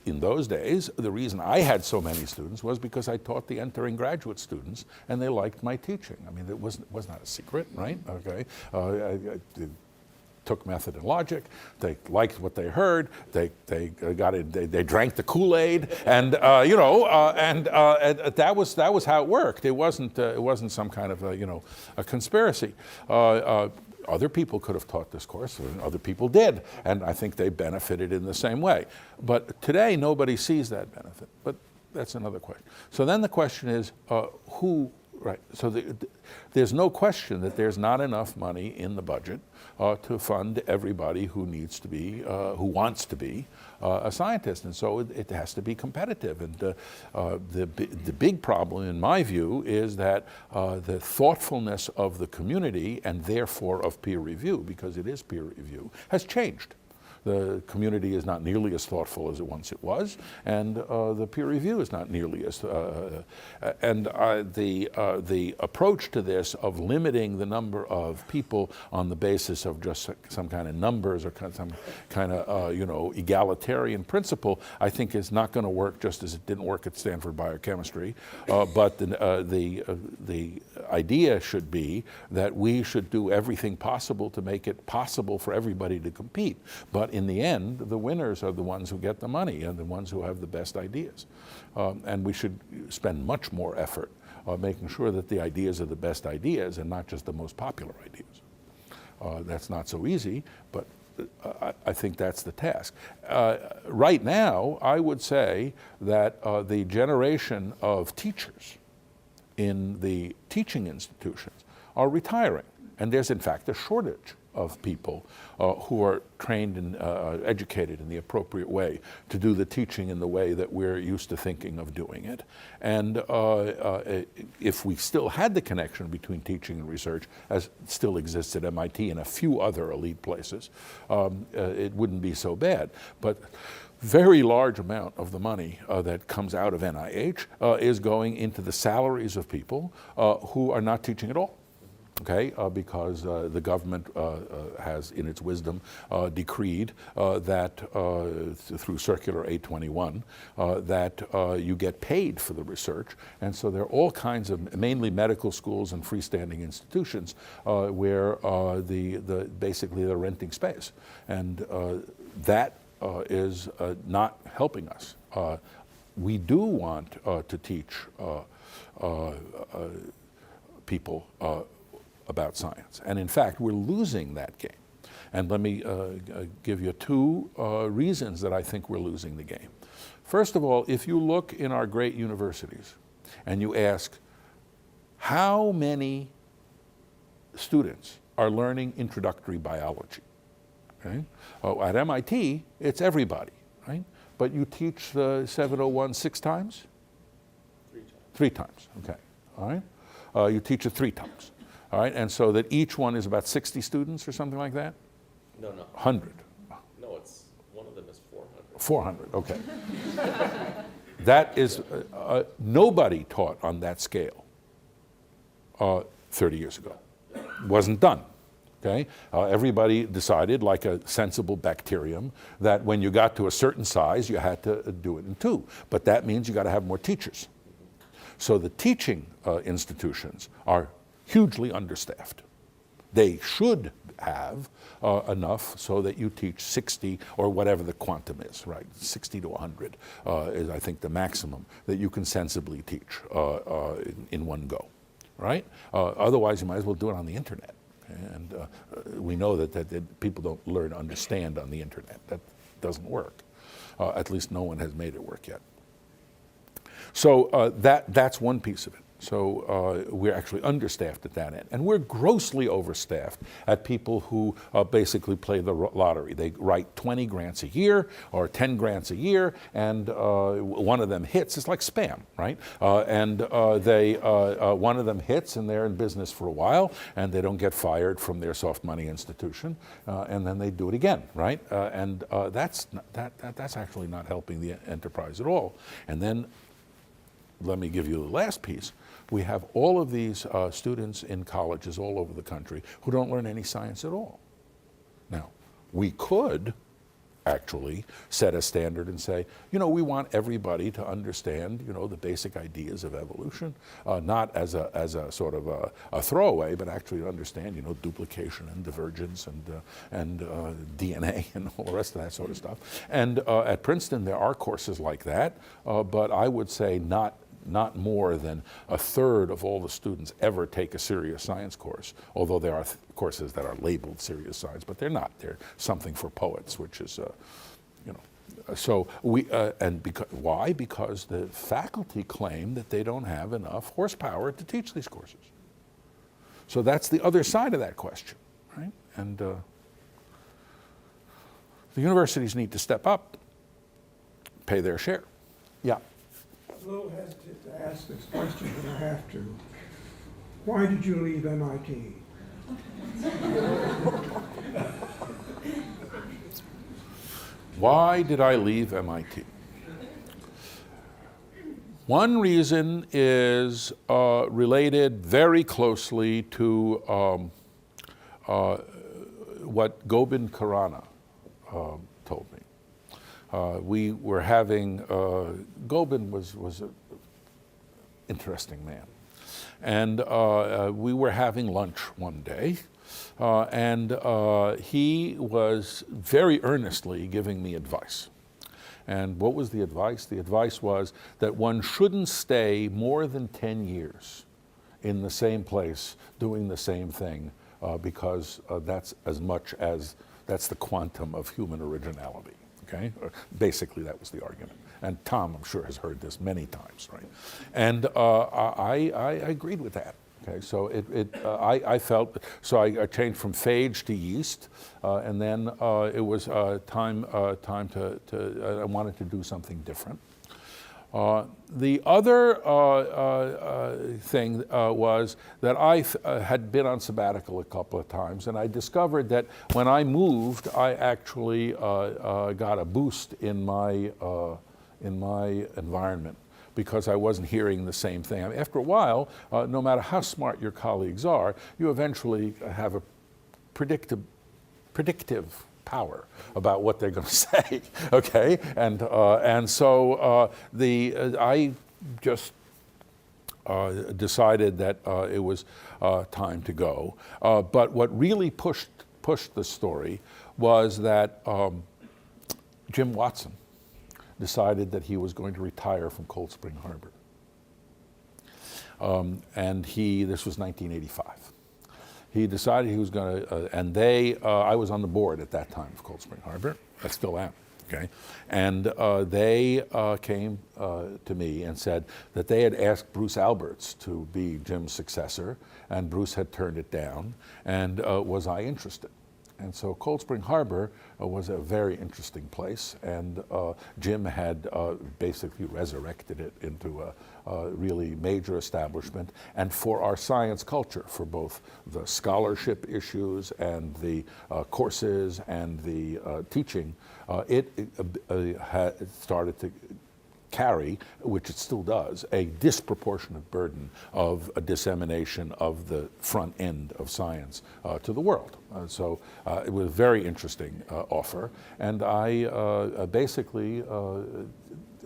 in those days, the reason I had so many students was because I taught the entering graduate students, and they liked my teaching. I mean, it was not a secret, right? Okay. I took method and logic. They liked what they heard. They got it. They drank the Kool-Aid, and that was how it worked. It wasn't some kind of a conspiracy. Other people could have taught this course, and other people did, and I think they benefited in the same way. But today, nobody sees that benefit. But that's another question. So then the question is, who? Right. So there's no question that there's not enough money in the budget to fund everybody who needs to be, who wants to be a scientist, and so it has to be competitive. And the big problem, in my view, is that the thoughtfulness of the community and therefore of peer review, because it is peer review, has changed. The community is not nearly as thoughtful as it once was, and the peer review is not nearly as. The approach to this of limiting the number of people on the basis of just some kind of numbers or some kind of egalitarian principle, I think is not going to work, just as it didn't work at Stanford biochemistry. But the idea should be that we should do everything possible to make it possible for everybody to compete. But in the end, the winners are the ones who get the money and the ones who have the best ideas. And we should spend much more effort making sure that the ideas are the best ideas and not just the most popular ideas. That's not so easy, but I think that's the task. Right now, I would say that the generation of teachers in the teaching institutions are retiring. And there's, in fact, a shortage of people who are trained and educated in the appropriate way to do the teaching in the way that we're used to thinking of doing it. And if we still had the connection between teaching and research, as still exists at MIT and a few other elite places, it wouldn't be so bad. But very large amount of the money that comes out of NIH is going into the salaries of people who are not teaching at all. Okay, because the government has, in its wisdom, decreed that through Circular 821 that you get paid for the research, and so there are all kinds of, mainly medical schools and freestanding institutions, where basically they're renting space, and that is not helping us. We do want to teach people about science. And in fact, we're losing that game. And let me give you two reasons that I think we're losing the game. First of all, if you look in our great universities and you ask, how many students are learning introductory biology? Okay? At MIT, it's everybody, right? But you teach the 701 6 times? 3 times. 3 times, okay, all right? You teach it 3 times. All right, and so that each one is about 60 students or something like that? No. 100. No, one of them is 400. 400, okay. That is, nobody taught on that scale 30 years ago. Wasn't done, okay? Everybody decided, like a sensible bacterium, that when you got to a certain size, you had to do it in 2. But that means you got to have more teachers. So the teaching institutions are hugely understaffed. They should have enough so that you teach 60 or whatever the quantum is, right? 60 to 100 is, I think, the maximum that you can sensibly teach in one go, right? Otherwise, you might as well do it on the internet. And we know that people don't learn to understand on the internet. That doesn't work. At least no one has made it work yet. So that's one piece of it. So we're actually understaffed at that end. And we're grossly overstaffed at people who basically play the lottery. They write 20 grants a year or 10 grants a year, and one of them hits. It's like spam, right? One of them hits, and they're in business for a while, and they don't get fired from their soft money institution, and then they do it again, right? That's actually not helping the enterprise at all. And then let me give you the last piece. We have all of these students in colleges all over the country who don't learn any science at all. Now, we could actually set a standard and say, we want everybody to understand, the basic ideas of evolution, not as a sort of a throwaway, but actually to understand, duplication and divergence and DNA and all the rest of that sort of stuff. And at Princeton, there are courses like that, but I would say not more than a third of all the students ever take a serious science course, although there are courses that are labeled serious science, but they're not. They're something for poets, which is, so why? Because the faculty claim that they don't have enough horsepower to teach these courses. So that's the other side of that question, right? And the universities need to step up, pay their share. Yeah. I'm a little hesitant to ask this question, but I have to. Why did you leave MIT? Why did I leave MIT? One reason is related very closely to what Gobind Khurana told me. We were having, Gobind was an interesting man. And we were having lunch one day, and he was very earnestly giving me advice. And what was the advice? The advice was that one shouldn't stay more than 10 years in the same place doing the same thing, because that's that's the quantum of human originality. Okay? Basically, that was the argument. And Tom, I'm sure, has heard this many times, right? And I agreed with that. Okay, so I felt, so I changed from phage to yeast, and then it was time to I wanted to do something different. The other thing was that I had been on sabbatical a couple of times, and I discovered that when I moved, I actually got a boost in my environment, because I wasn't hearing the same thing. I mean, after a while, no matter how smart your colleagues are, you eventually have a predictive power about what they're going to say, okay? And so I just decided that it was time to go. But what really pushed the story was that Jim Watson decided that he was going to retire from Cold Spring Harbor. And this was 1985. He decided he was going to, I was on the board at that time of Cold Spring Harbor. I still am, okay? And they came to me and said that they had asked Bruce Alberts to be Jim's successor, and Bruce had turned it down, and was I interested? And so Cold Spring Harbor was a very interesting place, and Jim had basically resurrected it into a really major establishment. And for our science culture, for both the scholarship issues and the courses and the teaching, it started to carry, which it still does, a disproportionate burden of a dissemination of the front end of science to the world. So it was a very interesting offer, and I basically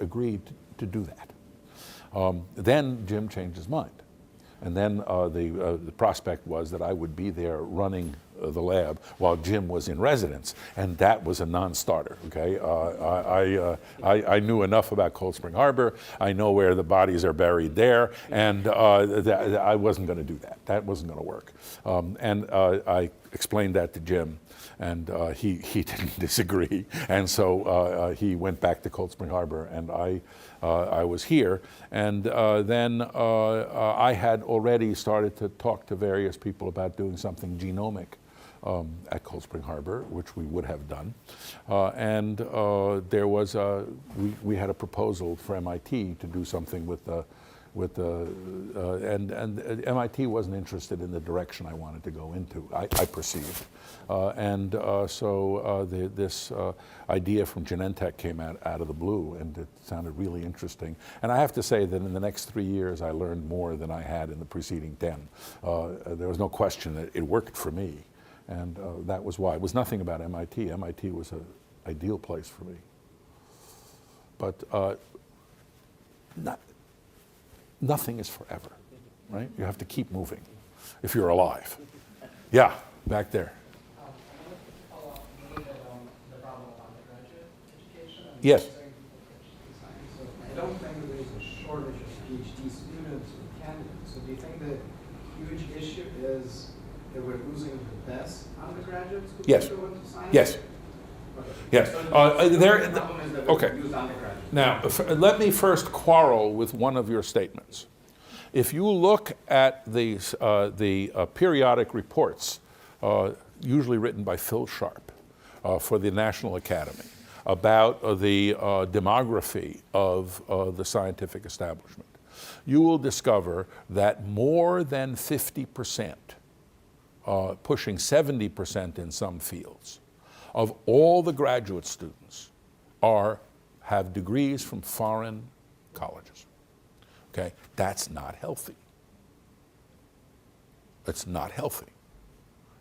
agreed to do that. Then Jim changed his mind. And then the prospect was that I would be there running the lab while Jim was in residence, and that was a non-starter. Okay, I knew enough about Cold Spring Harbor. I know where the bodies are buried there, and I wasn't going to do that. That wasn't going to work. And I explained that to Jim, And he didn't disagree, and so he went back to Cold Spring Harbor, and I was here. And then I had already started to talk to various people about doing something genomic at Cold Spring Harbor, which we would have done. And there was we had a proposal for MIT to do something and MIT wasn't interested in the direction I wanted to go into, I perceived. So this idea from Genentech came out of the blue, and it sounded really interesting. And I have to say that in the next 3 years, I learned more than I had in the preceding 10. There was no question that it worked for me. And that was why. It was nothing about MIT. MIT was an ideal place for me. But nothing is forever, right? You have to keep moving if you're alive. Yeah, back there. I wanted to follow up a little bit on the problem of undergraduate education. Yes. So I don't think that there's a shortage of PhD students or candidates. So do you think the huge issue is that we're losing the best undergraduates who Yes. go into science? Yes. Okay. Yes. So the problem is that we Okay. lose undergraduates. Now, let me first quarrel with one of your statements. If you look at the periodic reports, usually written by Phil Sharp for the National Academy, about the demography of the scientific establishment, you will discover that more than 50%, pushing 70% in some fields, of all the graduate students have degrees from foreign colleges. Okay, that's not healthy. It's not healthy.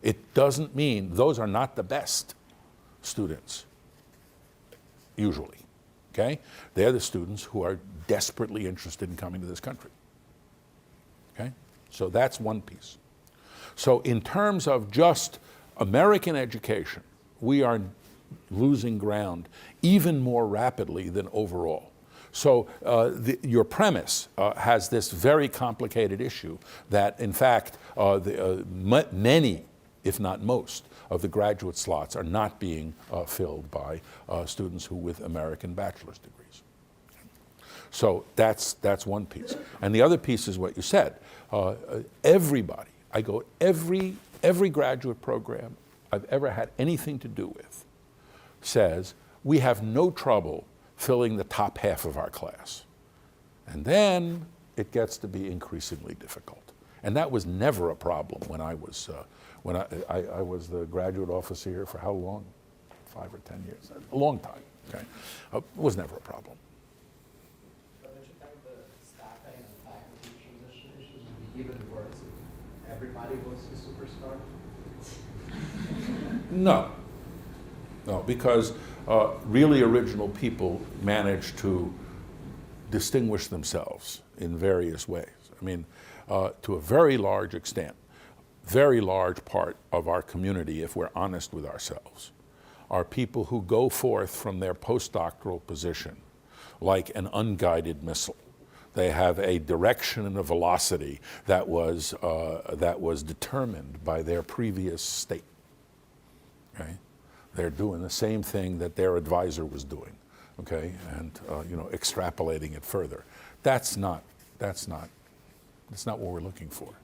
It doesn't mean those are not the best students, usually. Okay, they're the students who are desperately interested in coming to this country. Okay, so that's one piece. So in terms of just American education, we are losing ground even more rapidly than overall. So your premise has this very complicated issue that, in fact, many, if not most, of the graduate slots are not being filled by students who with American bachelor's degrees. So that's one piece. And the other piece is what you said. Everybody, every graduate program I've ever had anything to do with says we have no trouble filling the top half of our class. And then it gets to be increasingly difficult. And that was never a problem when I was the graduate officer here for how long? 5 or 10 years, a long time, okay? It was never a problem. So don't you think the staffing and faculty transition issues would be even worse if everybody was a superstar? No, because really original people manage to distinguish themselves in various ways. I mean, to a very large extent, very large part of our community, if we're honest with ourselves, are people who go forth from their postdoctoral position like an unguided missile. They have a direction and a velocity that was determined by their previous state. Okay? They're doing the same thing that their advisor was doing, okay, and extrapolating it further. That's not what we're looking for.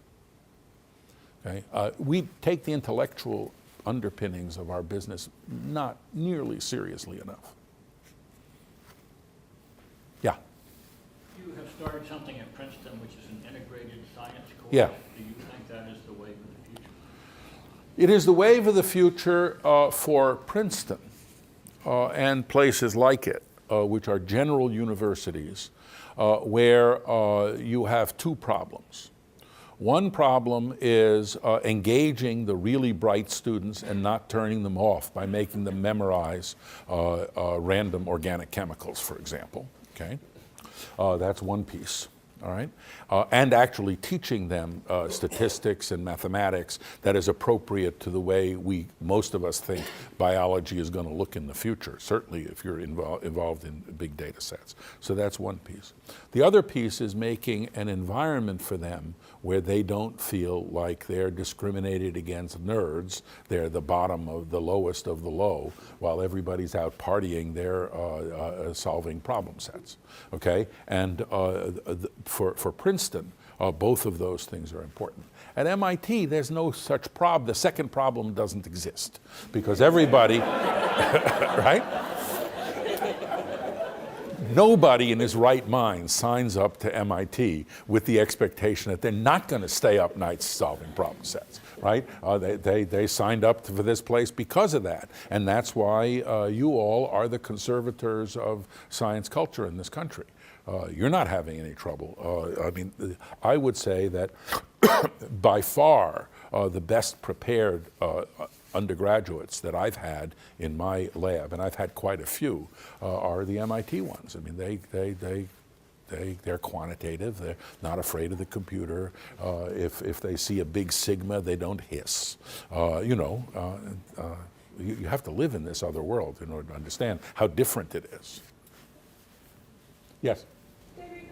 Okay, we take the intellectual underpinnings of our business not nearly seriously enough. Yeah. You have started something at Princeton, which is an integrated science course. Yeah. Do you think that is the wave of the future? It is the wave of the future for Princeton and places like it, which are general universities, where you have two problems. One problem is engaging the really bright students and not turning them off by making them memorize random organic chemicals, for example. Okay, that's one piece. all right? And actually teaching them statistics and mathematics that is appropriate to the way most of us think biology is going to look in the future, certainly if you're involved in big data sets. So that's one piece. The other piece is making an environment for them where they don't feel like they're discriminated against nerds. They're the bottom of the lowest of the low, while everybody's out partying, they're solving problem sets, okay? And for Princeton, both of those things are important. At MIT, there's no such problem. The second problem doesn't exist because everybody, right? Nobody in his right mind signs up to MIT with the expectation that they're not going to stay up nights solving problem sets, right? They signed up for this place because of that. And that's why you all are the conservators of science culture in this country. You're not having any trouble. I mean, I would say that by far the best prepared undergraduates that I've had in my lab, and I've had quite a few, are the MIT ones. I mean, they're quantitative. They're not afraid of the computer. If they see a big sigma, they don't hiss. You have to live in this other world in order to understand how different it is. Yes? David,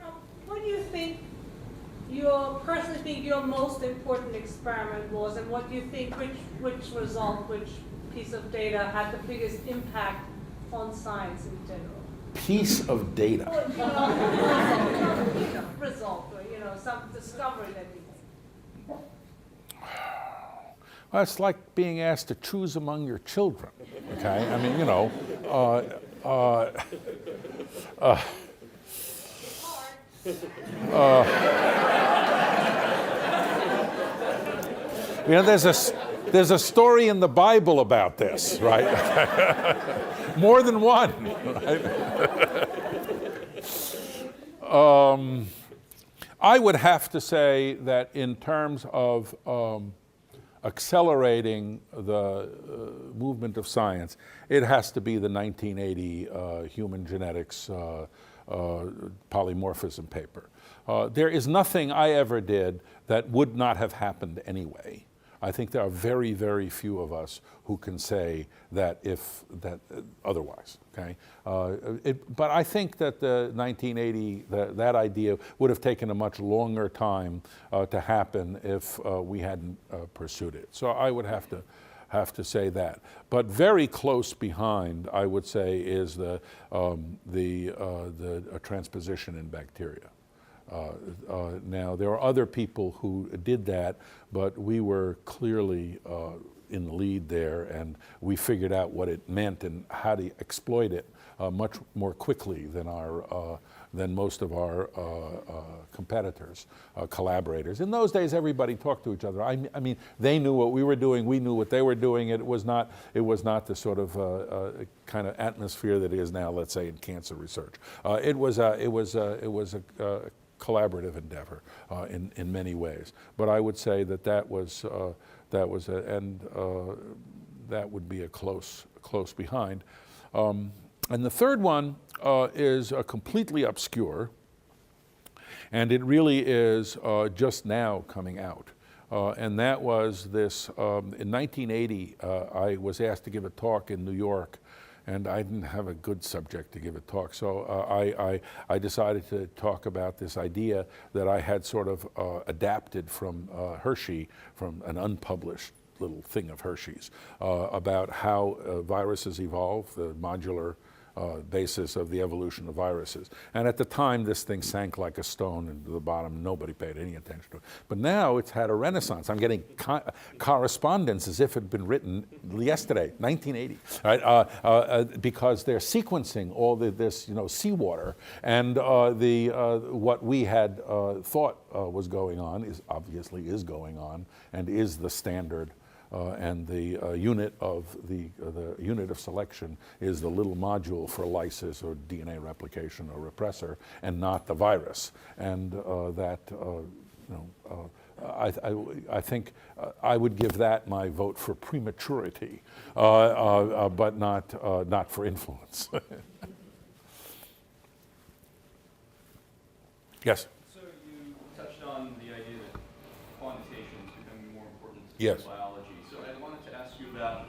what do you think personally think your most important experiment was, and what do you think, which result, which piece of data had the biggest impact on science in general? Piece of data. Result, or some discovery that you made. Well, it's like being asked to choose among your children, okay? I mean, there's a story in the Bible about this, right? More than one. Right? I would have to say that in terms of accelerating the movement of science, it has to be the 1980 human genetics polymorphism paper. There is nothing I ever did that would not have happened anyway. I think there are very, very few of us who can say that otherwise, okay? But I think that the 1980, that idea would have taken a much longer time to happen if we hadn't pursued it. So I would have to say that. But very close behind, I would say, is the transposition in bacteria. Now, there are other people who did that, but we were clearly in the lead there, and we figured out what it meant and how to exploit it much more quickly than most of our competitors, collaborators. In those days, everybody talked to each other. I mean, they knew what we were doing, we knew what they were doing. It was not the sort of kind of atmosphere that it is now, let's say, in cancer research. It was a collaborative endeavor in many ways. But I would say that would be a close behind. And the third one is completely obscure, and it really is just now coming out. And that was this, in 1980, I was asked to give a talk in New York, and I didn't have a good subject to give a talk. So I decided to talk about this idea that I had sort of adapted from Hershey, from an unpublished little thing of Hershey's, about how viruses evolve, the modular basis of the evolution of viruses. And at the time, this thing sank like a stone into the bottom. Nobody paid any attention to it. But now it's had a renaissance. I'm getting correspondence as if it had been written yesterday, 1980, right? Because they're sequencing all this, seawater, and what we had thought was going on is going on, and is the standard. And the unit of selection is the little module for lysis or DNA replication or repressor, and not the virus. And I think I would give that my vote for prematurity, but not for influence. Yes. So Yes. biology. So I wanted to ask you about,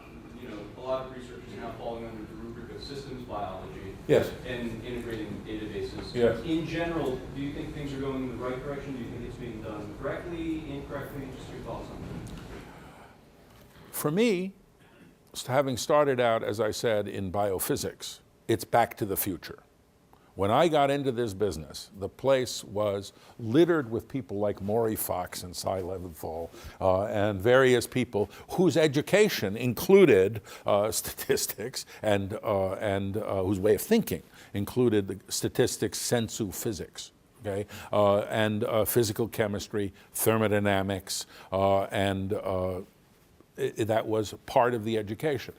a lot of research is now falling under the rubric of systems biology. Yes. And integrating databases. Yes. In general, do you think things are going in the right direction? Do you think it's being done correctly, incorrectly? Just your thoughts on that. For me, having started out, as I said, in biophysics, it's back to the future. When I got into this business, the place was littered with people like Maury Fox and Cy Leventhal and various people whose education included statistics and whose way of thinking included the statistics, sensu physics. Okay, and physical chemistry, thermodynamics, that was part of the education.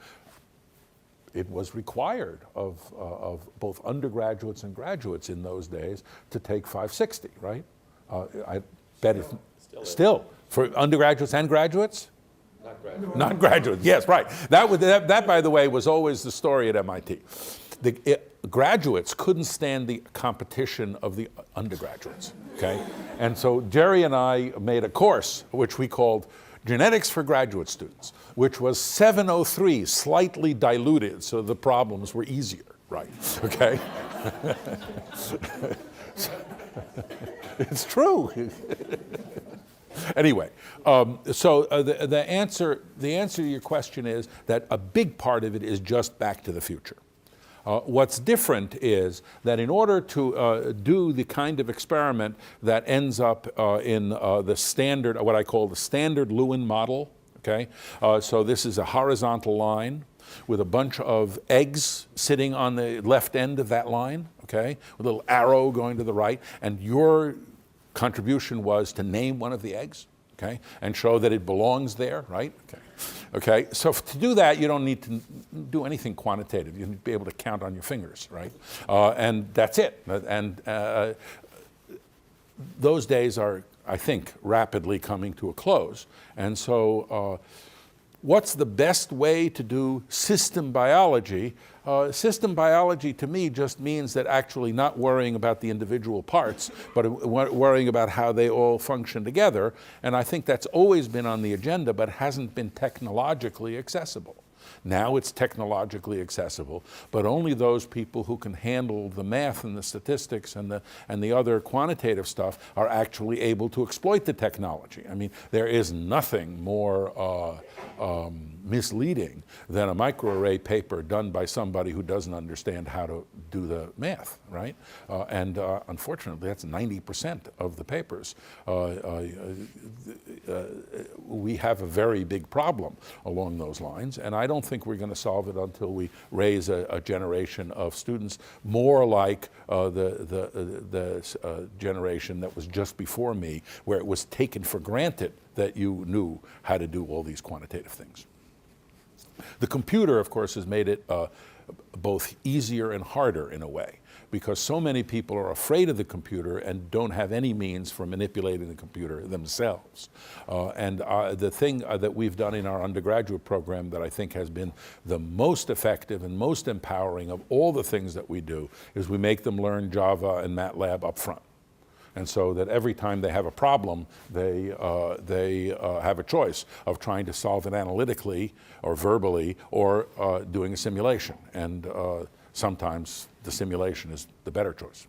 It was required of both undergraduates and graduates in those days to take 560, right? I bet it's still for undergraduates and graduates? Not graduate. Not graduates, yes, right. That, by the way, was always the story at MIT. Graduates couldn't stand the competition of the undergraduates, okay? And so Jerry and I made a course which we called Genetics for Graduate Students, which was 703, slightly diluted, so the problems were easier, right? Okay? It's true. Anyway, so the answer to your question is that a big part of it is just back to the future. What's different is that in order to do the kind of experiment that ends up in the standard, what I call the standard Lewin model, okay? So this is a horizontal line with a bunch of eggs sitting on the left end of that line, okay? With a little arrow going to the right, and your contribution was to name one of the eggs, okay? And show that it belongs there, right? Okay. Okay, so to do that, you don't need to do anything quantitative. You need to be able to count on your fingers, right? And that's it. And those days are, I think, rapidly coming to a close. And so what's the best way to do system biology? System biology to me just means that actually not worrying about the individual parts, but worrying about how they all function together. And I think that's always been on the agenda, but hasn't been technologically accessible. Now it's technologically accessible, but only those people who can handle the math and the statistics and the other quantitative stuff are actually able to exploit the technology. I mean, there is nothing more misleading than a microarray paper done by somebody who doesn't understand how to do the math, right? And unfortunately, that's 90% of the papers. We have a very big problem along those lines, and I don't think we're going to solve it until we raise a generation of students more like the generation that was just before me, where it was taken for granted that you knew how to do all these quantitative things. The computer, of course, has made it both easier and harder in a way, because so many people are afraid of the computer and don't have any means for manipulating the computer themselves. The thing that we've done in our undergraduate program that I think has been the most effective and most empowering of all the things that we do is we make them learn Java and MATLAB up front. And so that every time they have a problem, they have a choice of trying to solve it analytically or verbally or doing a simulation. And sometimes the simulation is the better choice.